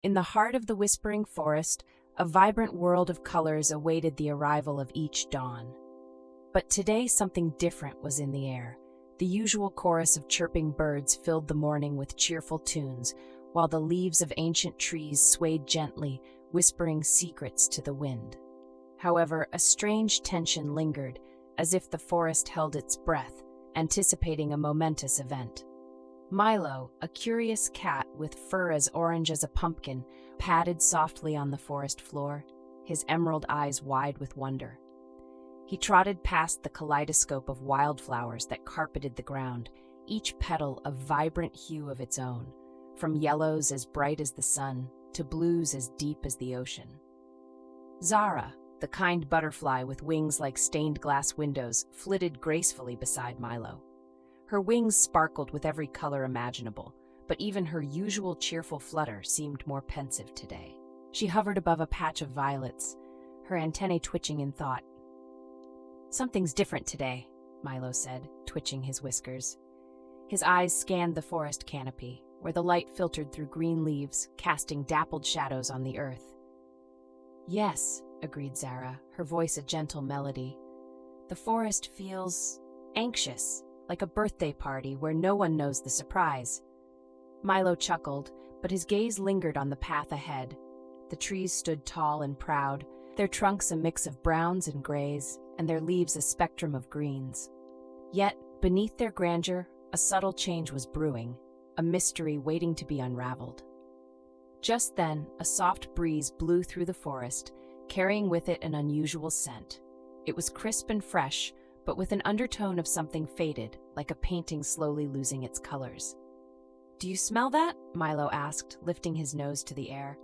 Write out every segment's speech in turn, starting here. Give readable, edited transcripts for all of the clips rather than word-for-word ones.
In the heart of the whispering forest, a vibrant world of colors awaited the arrival of each dawn. But today something different was in the air. The usual chorus of chirping birds filled the morning with cheerful tunes, while the leaves of ancient trees swayed gently, whispering secrets to the wind. However, a strange tension lingered, as if the forest held its breath, anticipating a momentous event. Milo, a curious cat with fur as orange as a pumpkin, padded softly on the forest floor, his emerald eyes wide with wonder. He trotted past the kaleidoscope of wildflowers that carpeted the ground, each petal a vibrant hue of its own, from yellows as bright as the sun to blues as deep as the ocean. Zara, the kind butterfly with wings like stained glass windows, flitted gracefully beside Milo. Her wings sparkled with every color imaginable, but even her usual cheerful flutter seemed more pensive today. She hovered above a patch of violets, her antennae twitching in thought. "Something's different today," Milo said, twitching his whiskers. His eyes scanned the forest canopy, where the light filtered through green leaves, casting dappled shadows on the earth. "Yes," agreed Zara, her voice a gentle melody. "The forest feels anxious, like a birthday party where no one knows the surprise." Milo chuckled, but his gaze lingered on the path ahead. The trees stood tall and proud, their trunks a mix of browns and grays, and their leaves a spectrum of greens. Yet, beneath their grandeur, a subtle change was brewing, a mystery waiting to be unraveled. Just then, a soft breeze blew through the forest, carrying with it an unusual scent. It was crisp and fresh, but with an undertone of something faded, like a painting slowly losing its colors. "Do you smell that?" Milo asked, lifting his nose to the air.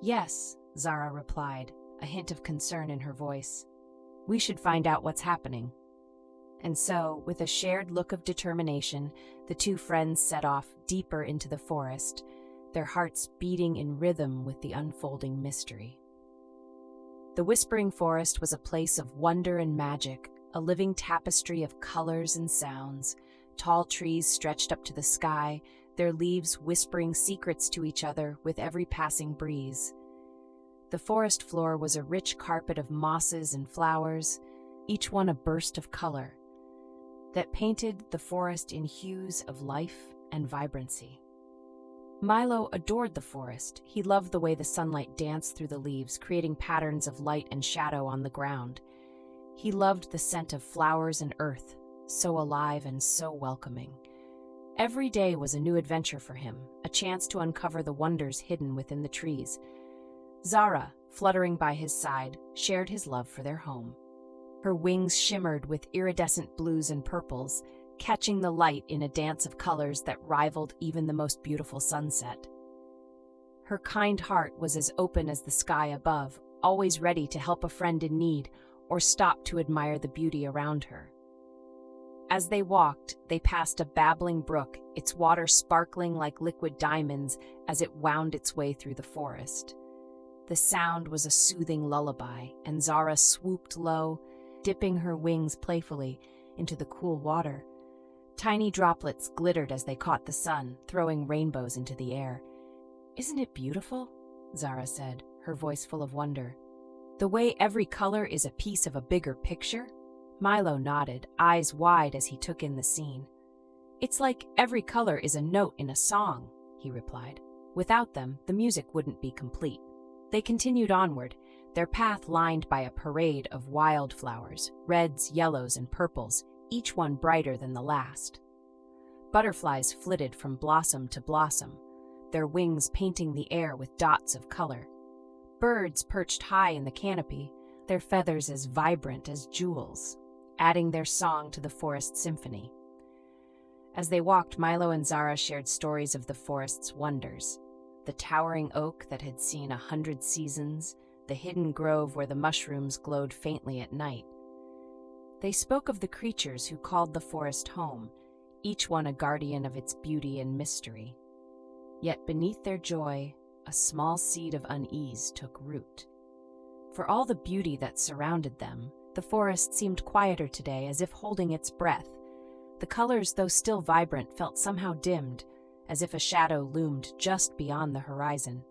"Yes," Zara replied, a hint of concern in her voice. "We should find out what's happening." And so, with a shared look of determination, the two friends set off deeper into the forest, their hearts beating in rhythm with the unfolding mystery. The Whispering Forest was a place of wonder and magic, a living tapestry of colors and sounds. Tall trees stretched up to the sky, their leaves whispering secrets to each other with every passing breeze. The forest floor was a rich carpet of mosses and flowers, each one a burst of color, that painted the forest in hues of life and vibrancy. Milo adored the forest. He loved the way the sunlight danced through the leaves, creating patterns of light and shadow on the ground. He loved the scent of flowers and earth, so alive and so welcoming. Every day was a new adventure for him, a chance to uncover the wonders hidden within the trees. Zara, fluttering by his side, shared his love for their home. Her wings shimmered with iridescent blues and purples, catching the light in a dance of colors that rivaled even the most beautiful sunset. Her kind heart was as open as the sky above, always ready to help a friend in need or stop to admire the beauty around her. As they walked, they passed a babbling brook, its water sparkling like liquid diamonds as it wound its way through the forest. The sound was a soothing lullaby, and Zara swooped low, dipping her wings playfully into the cool water. Tiny droplets glittered as they caught the sun, throwing rainbows into the air. "Isn't it beautiful?" Zara said, her voice full of wonder. "The way every color is a piece of a bigger picture?" Milo nodded, eyes wide as he took in the scene. "It's like every color is a note in a song," he replied. "Without them, the music wouldn't be complete." They continued onward, their path lined by a parade of wildflowers, reds, yellows, and purples, each one brighter than the last. Butterflies flitted from blossom to blossom, their wings painting the air with dots of color. Birds perched high in the canopy, their feathers as vibrant as jewels, adding their song to the forest symphony. As they walked, Milo and Zara shared stories of the forest's wonders. The towering oak that had seen 100 seasons, the hidden grove where the mushrooms glowed faintly at night. They spoke of the creatures who called the forest home, each one a guardian of its beauty and mystery. Yet beneath their joy, a small seed of unease took root. For all the beauty that surrounded them, the forest seemed quieter today, as if holding its breath. The colors, though still vibrant, felt somehow dimmed, as if a shadow loomed just beyond the horizon.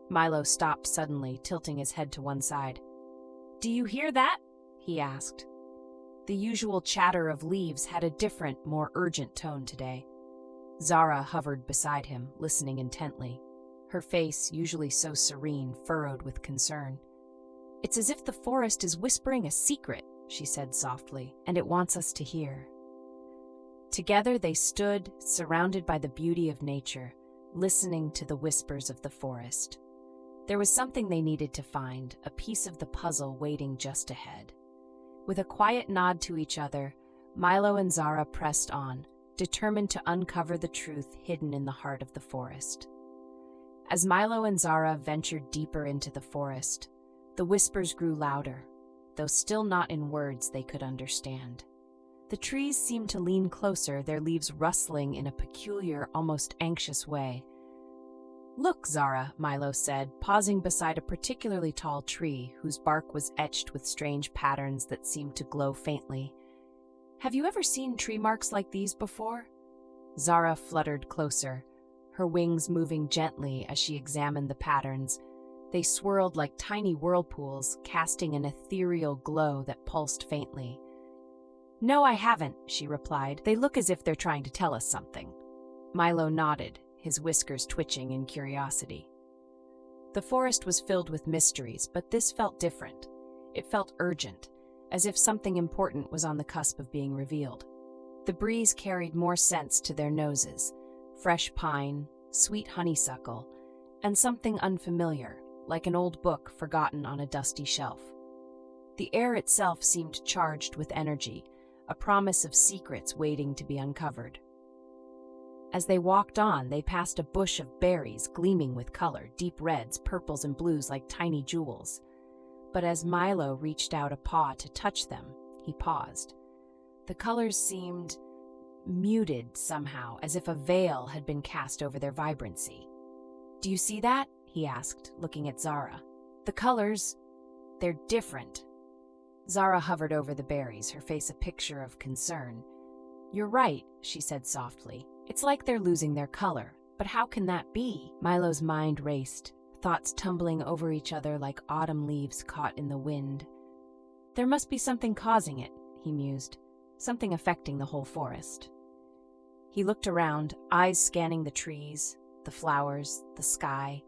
Milo stopped suddenly, tilting his head to one side. "Do you hear that?" he asked. The usual chatter of leaves had a different, more urgent tone today. Zara hovered beside him, listening intently, her face, usually so serene, furrowed with concern. "It's as if the forest is whispering a secret," she said softly, "and it wants us to hear." Together they stood, surrounded by the beauty of nature, listening to the whispers of the forest. There was something they needed to find, a piece of the puzzle waiting just ahead. With a quiet nod to each other, Milo and Zara pressed on, determined to uncover the truth hidden in the heart of the forest. As Milo and Zara ventured deeper into the forest, the whispers grew louder, though still not in words they could understand. The trees seemed to lean closer, their leaves rustling in a peculiar, almost anxious way. "Look, Zara," Milo said, pausing beside a particularly tall tree whose bark was etched with strange patterns that seemed to glow faintly. "Have you ever seen tree marks like these before?" Zara fluttered closer, her wings moving gently as she examined the patterns. They swirled like tiny whirlpools, casting an ethereal glow that pulsed faintly. "No, I haven't," she replied. "They look as if they're trying to tell us something." Milo nodded, his whiskers twitching in curiosity. The forest was filled with mysteries, but this felt different. It felt urgent, as if something important was on the cusp of being revealed. The breeze carried more scents to their noses, fresh pine, sweet honeysuckle, and something unfamiliar, like an old book forgotten on a dusty shelf. The air itself seemed charged with energy, a promise of secrets waiting to be uncovered. As they walked on, they passed a bush of berries gleaming with color, deep reds, purples, and blues like tiny jewels. But as Milo reached out a paw to touch them, he paused. The colors seemed muted somehow, as if a veil had been cast over their vibrancy. "Do you see that?" he asked, looking at Zara. "The colors, they're different." Zara hovered over the berries, her face a picture of concern. "You're right," she said softly. "It's like they're losing their color. But how can that be?" Milo's mind raced, thoughts tumbling over each other like autumn leaves caught in the wind. "There must be something causing it," he mused, "something affecting the whole forest." He looked around, eyes scanning the trees, the flowers, the sky.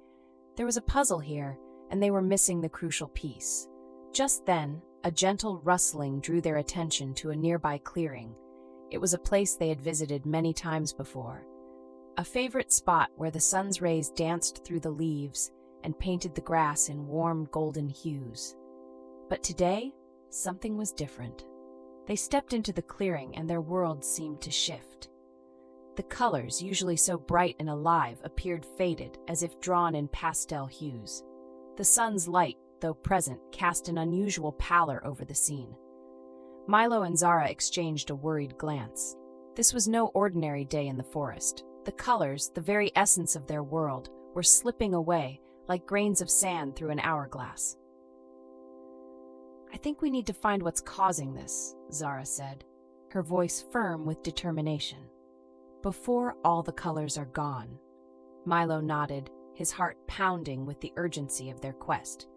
There was a puzzle here, and they were missing the crucial piece. Just then, a gentle rustling drew their attention to a nearby clearing. It was a place they had visited many times before, a favorite spot where the sun's rays danced through the leaves and painted the grass in warm golden hues. But today, something was different. They stepped into the clearing and their world seemed to shift. The colors, usually so bright and alive, appeared faded, as if drawn in pastel hues. The sun's light, though present, cast an unusual pallor over the scene. Milo and Zara exchanged a worried glance. This was no ordinary day in the forest. The colors, the very essence of their world, were slipping away like grains of sand through an hourglass. "I think we need to find what's causing this," Zara said, her voice firm with determination. "Before all the colors are gone." Milo nodded, his heart pounding with the urgency of their quest.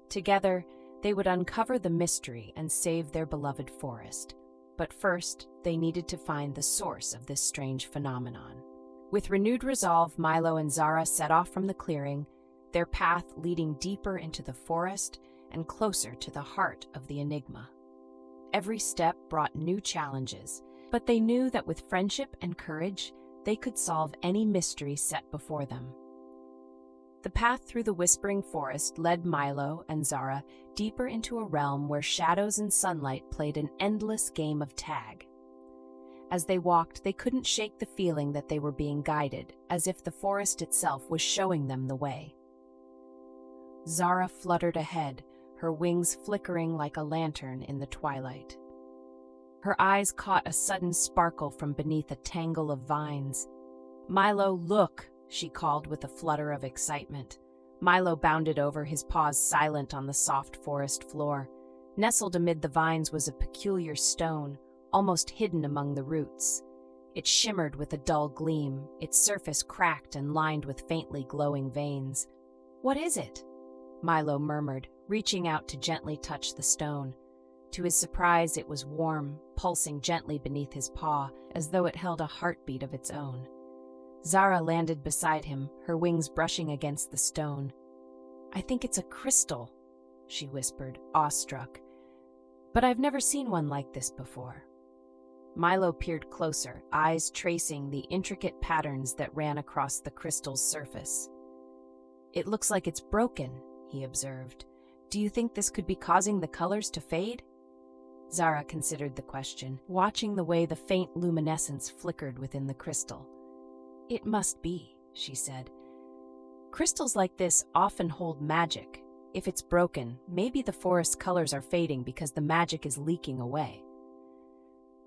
Together, they would uncover the mystery and save their beloved forest. But first, they needed to find the source of this strange phenomenon. With renewed resolve, Milo and Zara set off from the clearing, their path leading deeper into the forest and closer to the heart of the enigma. Every step brought new challenges, but they knew that with friendship and courage, they could solve any mystery set before them. The path through the whispering forest led Milo and Zara deeper into a realm where shadows and sunlight played an endless game of tag. As they walked, they couldn't shake the feeling that they were being guided, as if the forest itself was showing them the way. Zara fluttered ahead, her wings flickering like a lantern in the twilight. Her eyes caught a sudden sparkle from beneath a tangle of vines. "Milo, look!" she called with a flutter of excitement. Milo bounded over, his paws silent on the soft forest floor. Nestled amid the vines was a peculiar stone, almost hidden among the roots. It shimmered with a dull gleam, its surface cracked and lined with faintly glowing veins. "What is it?" Milo murmured, reaching out to gently touch the stone. To his surprise, it was warm, pulsing gently beneath his paw, as though it held a heartbeat of its own. Zara landed beside him, her wings brushing against the stone. "I think it's a crystal," she whispered, awestruck. "But I've never seen one like this before." Milo peered closer, eyes tracing the intricate patterns that ran across the crystal's surface. "It looks like it's broken," he observed. "Do you think this could be causing the colors to fade?" Zara considered the question, watching the way the faint luminescence flickered within the crystal. "It must be," she said. "Crystals like this often hold magic. If it's broken, maybe the forest colors are fading because the magic is leaking away."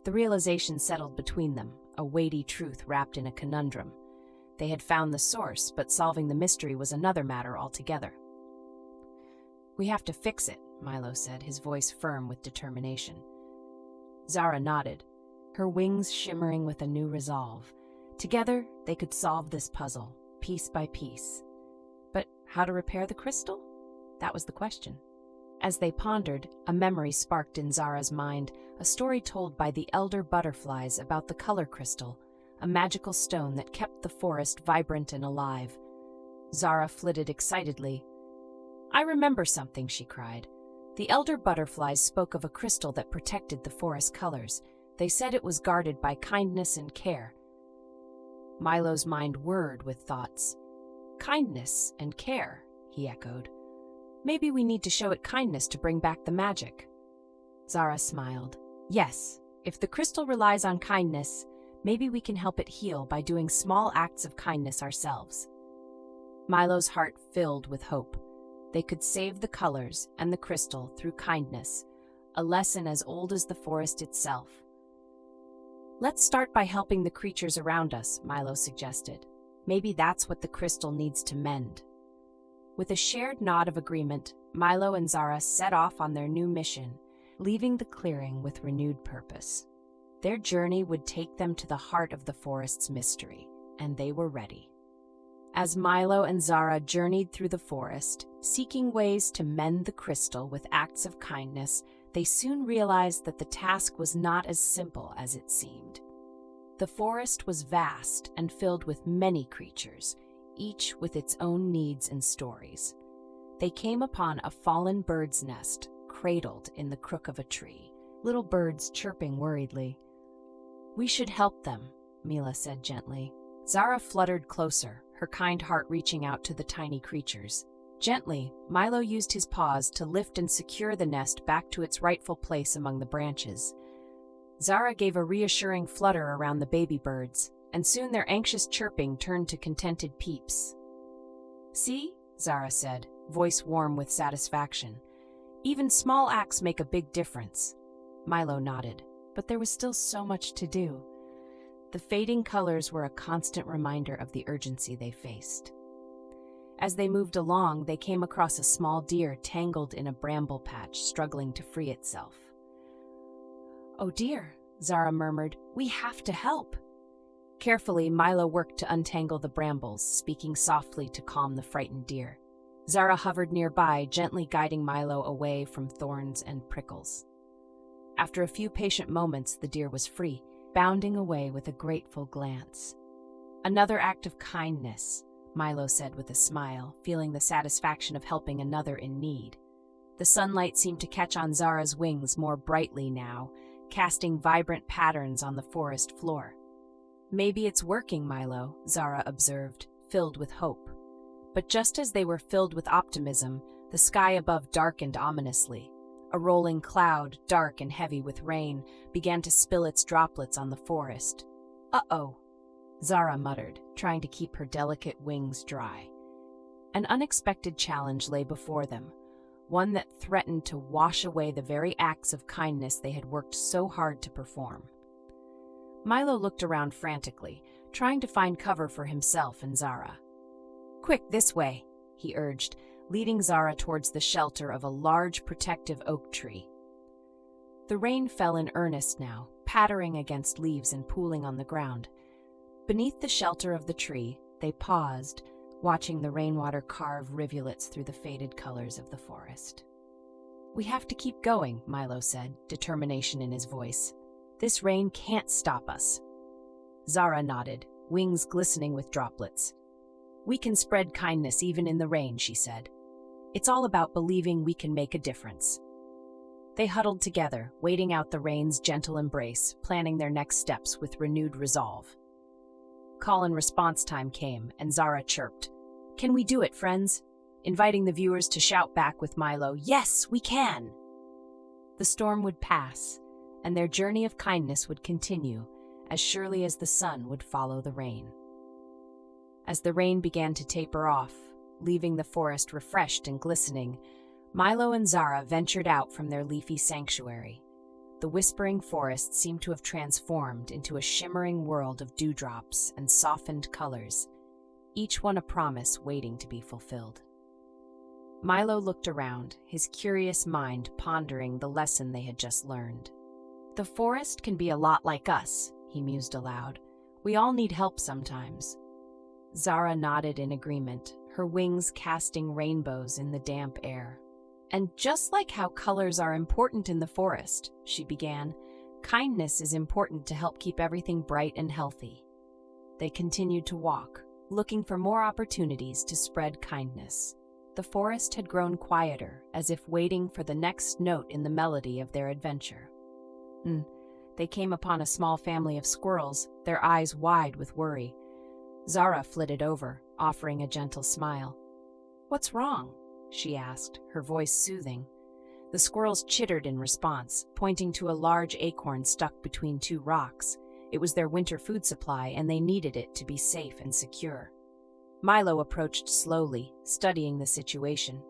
The realization settled between them, a weighty truth wrapped in a conundrum. They had found the source, but solving the mystery was another matter altogether. "We have to fix it," Milo said, his voice firm with determination. Zara nodded, her wings shimmering with a new resolve. Together, they could solve this puzzle, piece by piece. But how to repair the crystal? That was the question. As they pondered, a memory sparked in Zara's mind, a story told by the elder butterflies about the color crystal, a magical stone that kept the forest vibrant and alive. Zara flitted excitedly. "I remember something," she cried. "The elder butterflies spoke of a crystal that protected the forest colors. They said it was guarded by kindness and care." Milo's mind whirred with thoughts. "Kindness and care," he echoed. "Maybe we need to show it kindness to bring back the magic." Zara smiled. "Yes, if the crystal relies on kindness, maybe we can help it heal by doing small acts of kindness ourselves." Milo's heart filled with hope. They could save the colors and the crystal through kindness, a lesson as old as the forest itself. "Let's start by helping the creatures around us," Milo suggested. "Maybe that's what the crystal needs to mend." With a shared nod of agreement, Milo and Zara set off on their new mission, leaving the clearing with renewed purpose. Their journey would take them to the heart of the forest's mystery, and they were ready. As Milo and Zara journeyed through the forest, seeking ways to mend the crystal with acts of kindness, they soon realized that the task was not as simple as it seemed. The forest was vast and filled with many creatures, each with its own needs and stories. They came upon a fallen bird's nest, cradled in the crook of a tree, little birds chirping worriedly. "We should help them," Mila said gently. Zara fluttered closer, her kind heart reaching out to the tiny creatures. Gently, Milo used his paws to lift and secure the nest back to its rightful place among the branches. Zara gave a reassuring flutter around the baby birds, and soon their anxious chirping turned to contented peeps. "See?" Zara said, voice warm with satisfaction. "Even small acts make a big difference." Milo nodded, but there was still so much to do. The fading colors were a constant reminder of the urgency they faced. As they moved along, they came across a small deer tangled in a bramble patch, struggling to free itself. "Oh dear," Zara murmured, "we have to help." Carefully, Milo worked to untangle the brambles, speaking softly to calm the frightened deer. Zara hovered nearby, gently guiding Milo away from thorns and prickles. After a few patient moments, the deer was free, bounding away with a grateful glance. "Another act of kindness," Milo said with a smile, feeling the satisfaction of helping another in need. The sunlight seemed to catch on Zara's wings more brightly now, casting vibrant patterns on the forest floor. "Maybe it's working, Milo," Zara observed, filled with hope. But just as they were filled with optimism, the sky above darkened ominously. A rolling cloud, dark and heavy with rain, began to spill its droplets on the forest. "Uh-oh," Zara muttered, trying to keep her delicate wings dry. An unexpected challenge lay before them, one that threatened to wash away the very acts of kindness they had worked so hard to perform. Milo looked around frantically, trying to find cover for himself and Zara. "Quick, this way," he urged, leading Zara towards the shelter of a large protective oak tree. The rain fell in earnest now, pattering against leaves and pooling on the ground. Beneath the shelter of the tree, they paused, watching the rainwater carve rivulets through the faded colors of the forest. "We have to keep going," Milo said, determination in his voice. "This rain can't stop us." Zara nodded, wings glistening with droplets. "We can spread kindness even in the rain," she said. "It's all about believing we can make a difference." They huddled together, waiting out the rain's gentle embrace, planning their next steps with renewed resolve. Call and response time came, and Zara chirped, "Can we do it, friends?" inviting the viewers to shout back with Milo, "Yes, we can!" The storm would pass, and their journey of kindness would continue, as surely as the sun would follow the rain. As the rain began to taper off, leaving the forest refreshed and glistening, Milo and Zara ventured out from their leafy sanctuary. The whispering forest seemed to have transformed into a shimmering world of dewdrops and softened colors, each one a promise waiting to be fulfilled. Milo looked around, his curious mind pondering the lesson they had just learned. "The forest can be a lot like us," he mused aloud. "We all need help sometimes." Zara nodded in agreement, her wings casting rainbows in the damp air. "And just like how colors are important in the forest," she began, "kindness is important to help keep everything bright and healthy." They continued to walk, looking for more opportunities to spread kindness. The forest had grown quieter, as if waiting for the next note in the melody of their adventure. They came upon a small family of squirrels, their eyes wide with worry. Zara flitted over, offering a gentle smile. "What's wrong?" she asked, her voice soothing. The squirrels chittered in response, pointing to a large acorn stuck between two rocks. It was their winter food supply, and they needed it to be safe and secure. Milo approached slowly, studying the situation.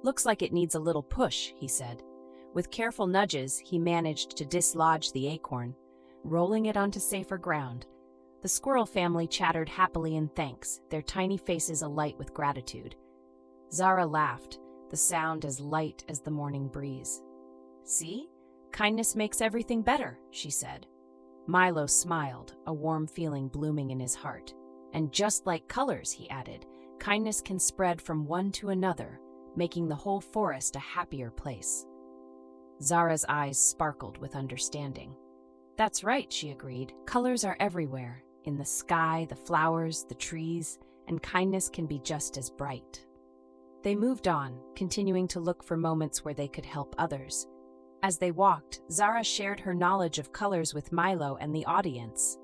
"Looks like it needs a little push," he said. With careful nudges, he managed to dislodge the acorn, rolling it onto safer ground. The squirrel family chattered happily in thanks, their tiny faces alight with gratitude. Zara laughed, the sound as light as the morning breeze. "See? Kindness makes everything better," she said. Milo smiled, a warm feeling blooming in his heart. "And just like colors," he added, "kindness can spread from one to another, making the whole forest a happier place." Zara's eyes sparkled with understanding. "That's right," she agreed. "Colors are everywhere, in the sky, the flowers, the trees, and kindness can be just as bright." They moved on, continuing to look for moments where they could help others. As they walked, Zara shared her knowledge of colors with Milo and the audience.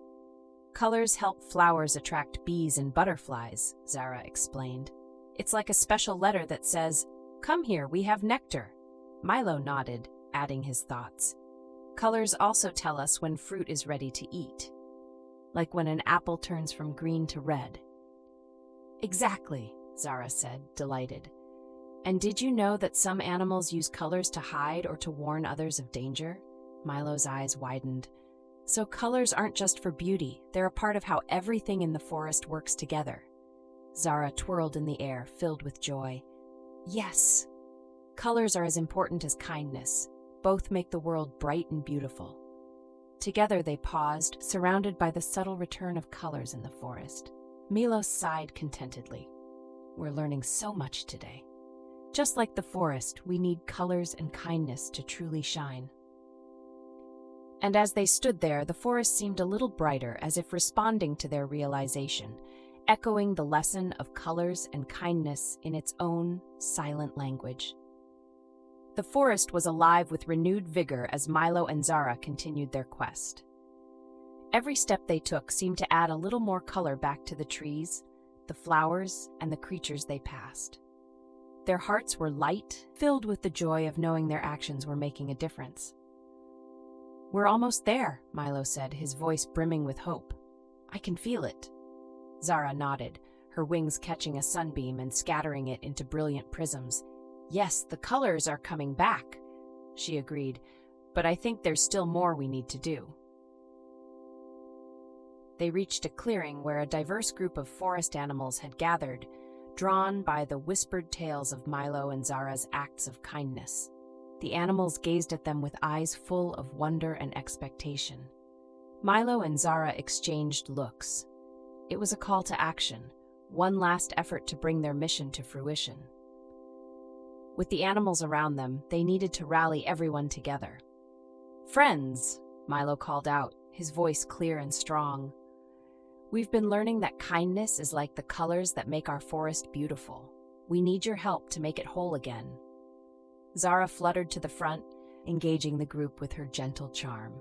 "Colors help flowers attract bees and butterflies," Zara explained. "It's like a special letter that says, 'Come here, we have nectar.'" Milo nodded, adding his thoughts. "Colors also tell us when fruit is ready to eat, like when an apple turns from green to red." "Exactly," Zara said, delighted. "And did you know that some animals use colors to hide or to warn others of danger?" Milo's eyes widened. "So colors aren't just for beauty, they're a part of how everything in the forest works together." Zara twirled in the air, filled with joy. "Yes, colors are as important as kindness. Both make the world bright and beautiful." Together they paused, surrounded by the subtle return of colors in the forest. Milo sighed contentedly. "We're learning so much today. Just like the forest, we need colors and kindness to truly shine." And as they stood there, the forest seemed a little brighter, as if responding to their realization, echoing the lesson of colors and kindness in its own silent language. The forest was alive with renewed vigor as Milo and Zara continued their quest. Every step they took seemed to add a little more color back to the trees, the flowers, and the creatures they passed. Their hearts were light, filled with the joy of knowing their actions were making a difference. "We're almost there," Milo said, his voice brimming with hope. "I can feel it." Zara nodded, her wings catching a sunbeam and scattering it into brilliant prisms. "Yes, the colors are coming back," she agreed, "but I think there's still more we need to do." They reached a clearing where a diverse group of forest animals had gathered, drawn by the whispered tales of Milo and Zara's acts of kindness. The animals gazed at them with eyes full of wonder and expectation. Milo and Zara exchanged looks. It was a call to action, one last effort to bring their mission to fruition. With the animals around them, they needed to rally everyone together. "Friends," Milo called out, his voice clear and strong. "We've been learning that kindness is like the colors that make our forest beautiful. We need your help to make it whole again." Zara fluttered to the front, engaging the group with her gentle charm.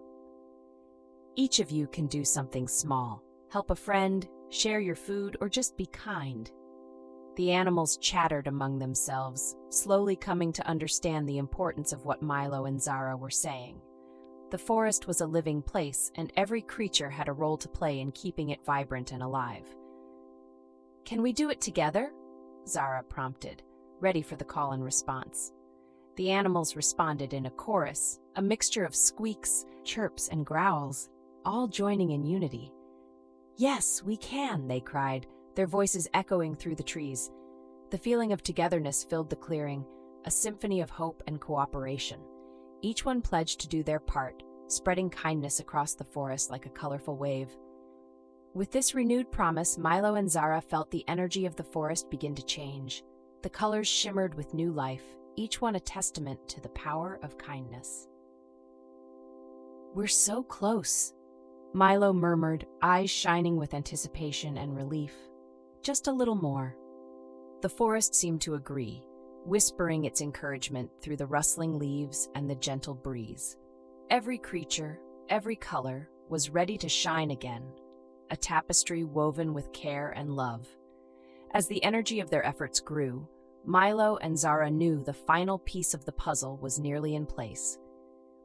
"Each of you can do something small. Help a friend, share your food, or just be kind." The animals chattered among themselves, slowly coming to understand the importance of what Milo and Zara were saying. The forest was a living place, and every creature had a role to play in keeping it vibrant and alive. "Can we do it together?" Zara prompted, ready for the call and response. The animals responded in a chorus, a mixture of squeaks, chirps, and growls, all joining in unity. "Yes, we can," they cried, their voices echoing through the trees. The feeling of togetherness filled the clearing, a symphony of hope and cooperation. Each one pledged to do their part, spreading kindness across the forest like a colorful wave. With this renewed promise, Milo and Zara felt the energy of the forest begin to change. The colors shimmered with new life, each one a testament to the power of kindness. "We're so close," Milo murmured, eyes shining with anticipation and relief. "Just a little more." The forest seemed to agree, whispering its encouragement through the rustling leaves and the gentle breeze. Every creature, every color, was ready to shine again, a tapestry woven with care and love. As the energy of their efforts grew, Milo and Zara knew the final piece of the puzzle was nearly in place.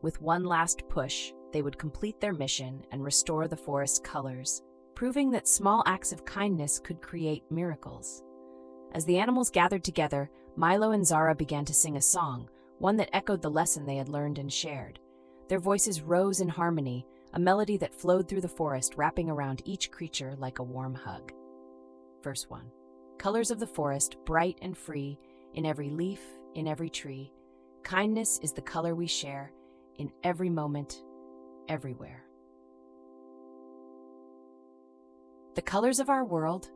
With one last push, they would complete their mission and restore the forest's colors, proving that small acts of kindness could create miracles. As the animals gathered together, Milo and Zara began to sing a song, one that echoed the lesson they had learned and shared. Their voices rose in harmony, a melody that flowed through the forest, wrapping around each creature like a warm hug. Verse 1. Colors of the forest, bright and free, in every leaf, in every tree. Kindness is the color we share, in every moment, everywhere. The colors of our world,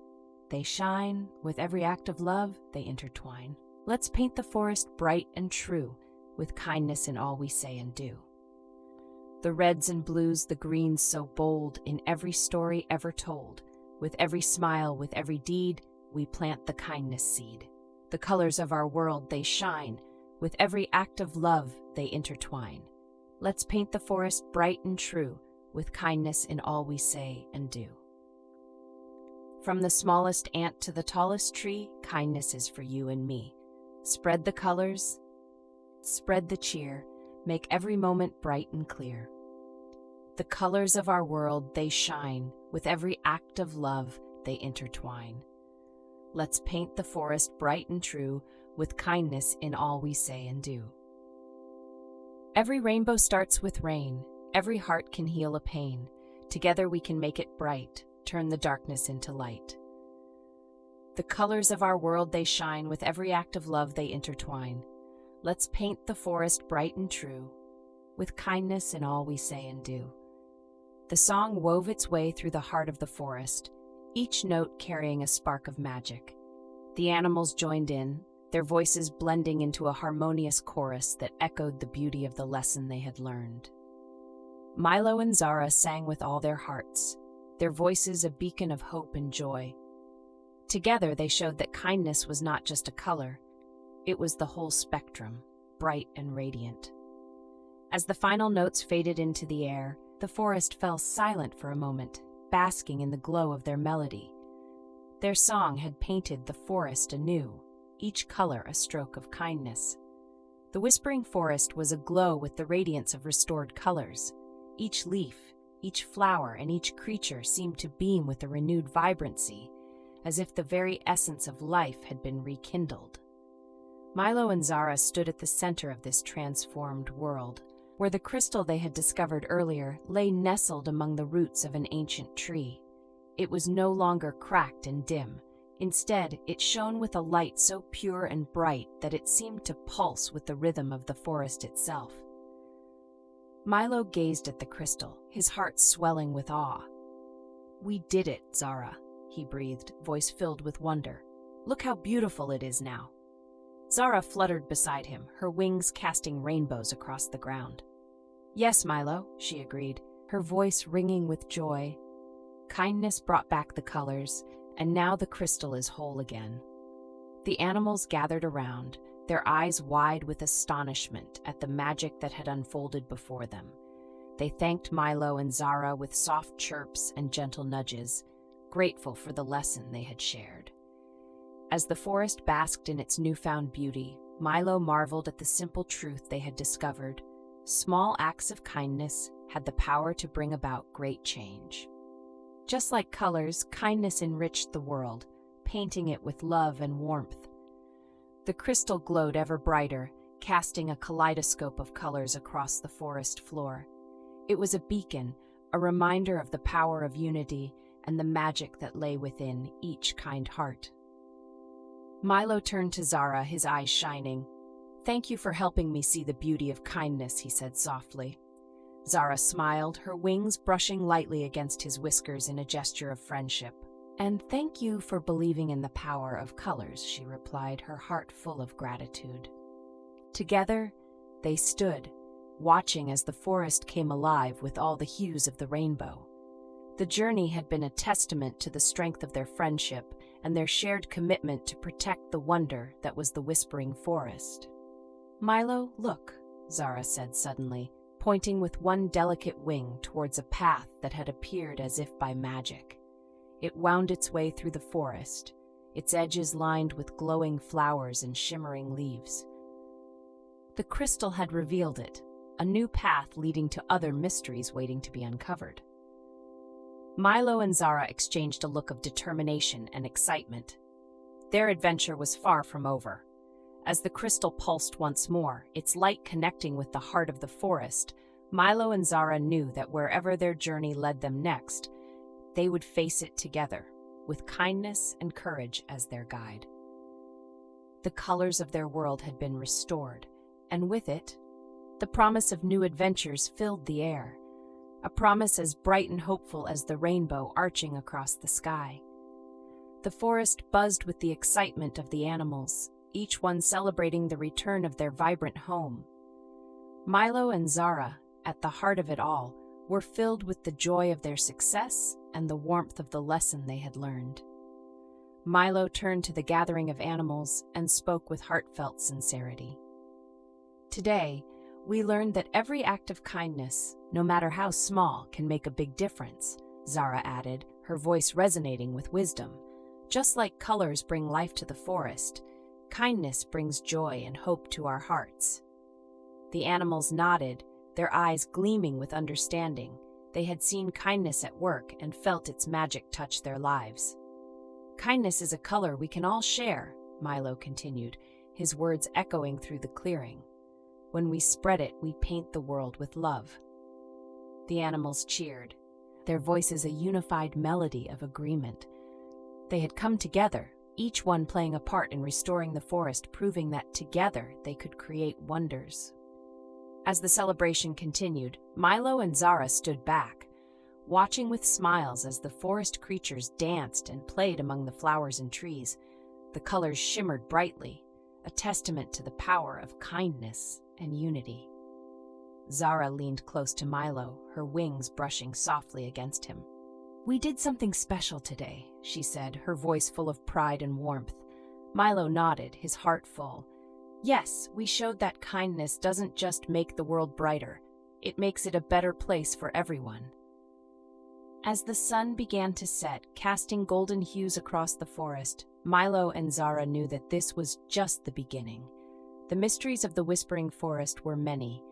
they shine, with every act of love, they intertwine. Let's paint the forest bright and true, with kindness in all we say and do. The reds and blues, the greens so bold, in every story ever told. With every smile, with every deed, we plant the kindness seed. The colors of our world, they shine, with every act of love, they intertwine. Let's paint the forest bright and true, with kindness in all we say and do. From the smallest ant to the tallest tree, kindness is for you and me. Spread the colors, spread the cheer, make every moment bright and clear. The colors of our world, they shine, with every act of love, they intertwine. Let's paint the forest bright and true, with kindness in all we say and do. Every rainbow starts with rain, every heart can heal a pain. Together we can make it bright, turn the darkness into light. The colors of our world, they shine, with every act of love they intertwine. Let's paint the forest bright and true, with kindness in all we say and do. The song wove its way through the heart of the forest, each note carrying a spark of magic. The animals joined in, their voices blending into a harmonious chorus that echoed the beauty of the lesson they had learned. Milo and Zara sang with all their hearts, their voices a beacon of hope and joy. Together they showed that kindness was not just a color, it was the whole spectrum, bright and radiant. As the final notes faded into the air, the forest fell silent for a moment, basking in the glow of their melody. Their song had painted the forest anew, each color a stroke of kindness. The whispering forest was aglow with the radiance of restored colors. Each leaf, each flower, and each creature seemed to beam with a renewed vibrancy, as if the very essence of life had been rekindled. Milo and Zara stood at the center of this transformed world, where the crystal they had discovered earlier lay nestled among the roots of an ancient tree. It was no longer cracked and dim. Instead, it shone with a light so pure and bright that it seemed to pulse with the rhythm of the forest itself. Milo gazed at the crystal, his heart swelling with awe. "We did it, Zara," he breathed, voice filled with wonder. "Look how beautiful it is now." Zara fluttered beside him, her wings casting rainbows across the ground. "Yes, Milo," she agreed, her voice ringing with joy. Kindness brought back the colors, and now the crystal is whole again. The animals gathered around, their eyes wide with astonishment at the magic that had unfolded before them. They thanked Milo and Zara with soft chirps and gentle nudges, grateful for the lesson they had shared. As the forest basked in its newfound beauty, Milo marveled at the simple truth they had discovered. Small acts of kindness had the power to bring about great change. Just like colors, kindness enriched the world, painting it with love and warmth. The crystal glowed ever brighter, casting a kaleidoscope of colors across the forest floor. It was a beacon, a reminder of the power of unity and the magic that lay within each kind heart. Milo turned to Zara, his eyes shining. "Thank you for helping me see the beauty of kindness," he said softly. Zara smiled, her wings brushing lightly against his whiskers in a gesture of friendship. "And thank you for believing in the power of colors," she replied, her heart full of gratitude. Together, they stood, watching as the forest came alive with all the hues of the rainbow. The journey had been a testament to the strength of their friendship and their shared commitment to protect the wonder that was the Whispering Forest. "Milo, look," Zara said suddenly, pointing with one delicate wing towards a path that had appeared as if by magic. It wound its way through the forest, its edges lined with glowing flowers and shimmering leaves. The crystal had revealed it, a new path leading to other mysteries waiting to be uncovered. Milo and Zara exchanged a look of determination and excitement. Their adventure was far from over. As the crystal pulsed once more, its light connecting with the heart of the forest, Milo and Zara knew that wherever their journey led them next, they would face it together, with kindness and courage as their guide. The colors of their world had been restored, and with it, the promise of new adventures filled the air, a promise as bright and hopeful as the rainbow arching across the sky. The forest buzzed with the excitement of the animals, each one celebrating the return of their vibrant home. Milo and Zara, at the heart of it all, were filled with the joy of their success and the warmth of the lesson they had learned. Milo turned to the gathering of animals and spoke with heartfelt sincerity. "Today, we learned that every act of kindness, no matter how small, can make a big difference," Zara added, her voice resonating with wisdom. "Just like colors bring life to the forest, kindness brings joy and hope to our hearts." The animals nodded, their eyes gleaming with understanding. They had seen kindness at work and felt its magic touch their lives. "Kindness is a color we can all share," Milo continued, his words echoing through the clearing. "When we spread it, we paint the world with love." The animals cheered, their voices a unified melody of agreement. They had come together, each one playing a part in restoring the forest, proving that together they could create wonders. As the celebration continued, Milo and Zara stood back, watching with smiles as the forest creatures danced and played among the flowers and trees. The colors shimmered brightly, a testament to the power of kindness and unity. Zara leaned close to Milo, her wings brushing softly against him. "We did something special today," she said, her voice full of pride and warmth. Milo nodded, his heart full. "Yes, we showed that kindness doesn't just make the world brighter, it makes it a better place for everyone." As the sun began to set, casting golden hues across the forest, Milo and Zara knew that this was just the beginning. The mysteries of the Whispering Forest were many,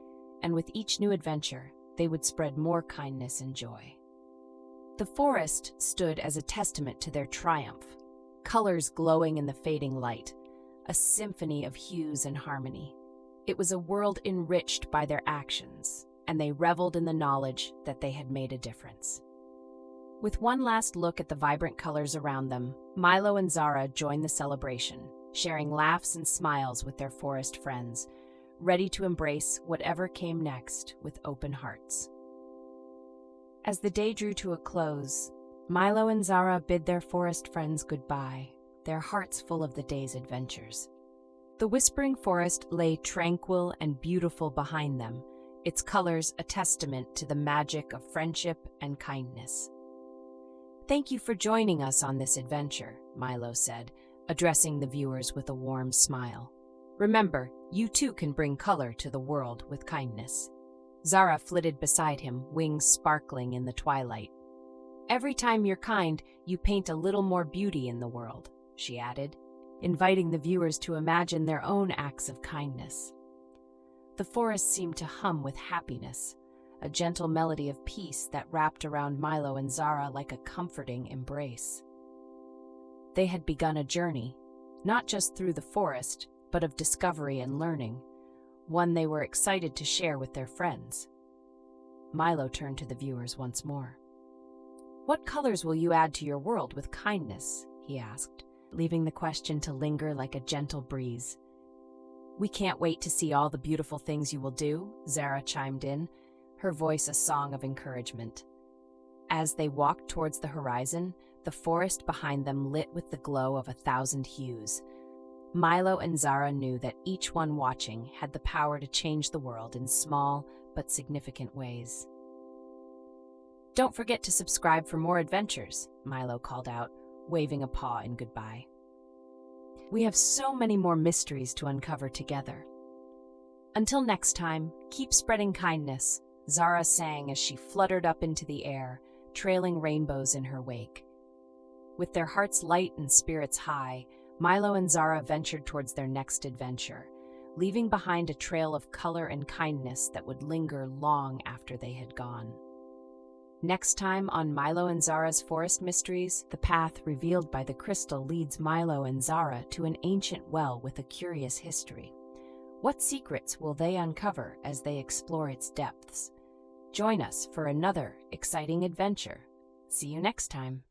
and with each new adventure, they would spread more kindness and joy. The forest stood as a testament to their triumph, colors glowing in the fading light, a symphony of hues and harmony. It was a world enriched by their actions, and they reveled in the knowledge that they had made a difference. With one last look at the vibrant colors around them, Milo and Zara joined the celebration, sharing laughs and smiles with their forest friends, ready to embrace whatever came next with open hearts. As the day drew to a close, Milo and Zara bid their forest friends goodbye, their hearts full of the day's adventures. The whispering forest lay tranquil and beautiful behind them, its colors a testament to the magic of friendship and kindness. "Thank you for joining us on this adventure," Milo said, addressing the viewers with a warm smile. "Remember, you too can bring color to the world with kindness." Zara flitted beside him, wings sparkling in the twilight. "Every time you're kind, you paint a little more beauty in the world," she added, inviting the viewers to imagine their own acts of kindness. The forest seemed to hum with happiness, a gentle melody of peace that wrapped around Milo and Zara like a comforting embrace. They had begun a journey, not just through the forest, but of discovery and learning, one they were excited to share with their friends. Milo turned to the viewers once more. "What colors will you add to your world with kindness?" he asked, leaving the question to linger like a gentle breeze. "We can't wait to see all the beautiful things you will do," Zara chimed in, her voice a song of encouragement. As they walked towards the horizon, the forest behind them lit with the glow of 1,000 hues. Milo and Zara knew that each one watching had the power to change the world in small but significant ways. "Don't forget to subscribe for more adventures," Milo called out, waving a paw in goodbye. "We have so many more mysteries to uncover together." "Until next time, keep spreading kindness," Zara sang as she fluttered up into the air, trailing rainbows in her wake. With their hearts light and spirits high, Milo and Zara ventured towards their next adventure, leaving behind a trail of color and kindness that would linger long after they had gone. Next time on Milo and Zara's Forest Mysteries, the path revealed by the crystal leads Milo and Zara to an ancient well with a curious history. What secrets will they uncover as they explore its depths? Join us for another exciting adventure. See you next time.